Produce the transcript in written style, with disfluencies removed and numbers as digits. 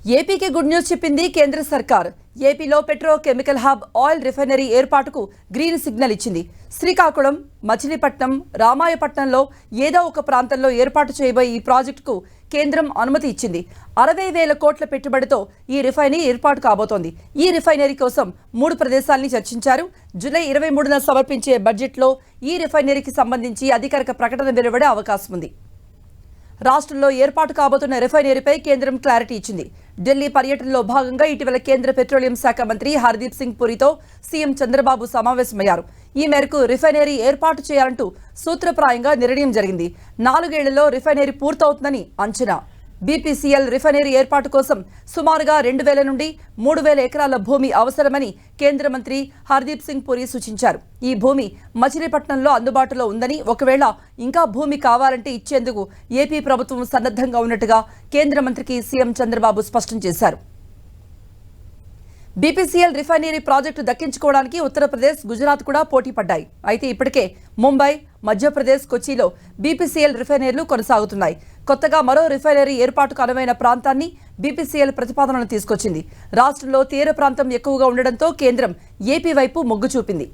ఏపీకి good news చెప్పింది కేంద్ర సర్కార్. ఏపీలో పెట్రోకెమికల్ హబ్ ఆయిల్ రిఫైనరీ ఏర్పాటుకు గ్రీన్ సిగ్నల్ ఇచ్చింది. శ్రీకాకుళం, మచిలీపట్నం, రామాయపట్నంలో ఏదో ఒక ప్రాంతంలో ఏర్పాటు చేయబోయే ఈ ప్రాజెక్టుకు కేంద్రం అనుమతి ఇచ్చింది. 60,000 కోట్ల పెట్టుబడితో ఈ రిఫైనరీ ఏర్పాటు కాబోతోంది. ఈ రిఫైనరీ కోసం 3 ప్రదేశాలని చర్చించారు. జూలై 23న సమర్పించే బడ్జెట్లో ఈ రిఫైనరీకి సంబంధించి అధికారిక ప్రకటన వెలువడే అవకాశం ఉంది. రాష్ట్రంలో ఏర్పాటు కాబోతున్న రిఫైనరీపై కేంద్రం క్లారిటీ ఇచ్చింది. ఢిల్లీ పర్యటనలో భాగంగా ఇటీవల కేంద్ర పెట్రోలియం శాఖ మంత్రి హర్దీప్ సింగ్ పురితో సీఎం చంద్రబాబు సమావేశమయ్యారు. ఈ మేరకు రిఫైనరీ ఏర్పాటు చేయాలంటూ సూత్రప్రాయంగా నిర్ణయం జరిగింది. 4 ఏళ్లలో రిఫైనరీ పూర్తవుతుందని అంచనా. బీపీసీఎల్ రిఫైనరీ ఏర్పాటు కోసం సుమారుగా 2,000 నుండి 3,000 ఎకరాల భూమి అవసరమని కేంద్ర మంత్రి హర్దీప్ సింగ్ పురి సూచించారు. ఈ భూమి మచిలీపట్నంలో అందుబాటులో ఉందని, ఒకవేళ ఇంకా భూమి కావాలంటే ఇచ్చేందుకు ఏపీ ప్రభుత్వం సన్నద్ధంగా ఉన్నట్టుగా కేంద్ర మంత్రికి సీఎం చంద్రబాబు స్పష్టం చేశారు. బీపీసీఎల్ రిఫైనరీ ప్రాజెక్టు దక్కించుకోవడానికి ఉత్తరప్రదేశ్, గుజరాత్ కూడా పోటీ పడ్డాయి. అయితే ఇప్పటికే ముంబై, మధ్యప్రదేశ్, కొచ్చిలో బీపీసీఎల్ రిఫైనరీలు కొనసాగుతున్నాయి. కొత్తగా మరో రిఫైనరీ ఏర్పాటుకు అనువైన ప్రాంతాన్ని బీపీసీఎల్ ప్రతిపాదనలు తీసుకొచ్చింది. రాష్ట్రంలో తీర ప్రాంతం ఎక్కువగా ఉండడంతో కేంద్రం ఏపీ వైపు మొగ్గు చూపింది.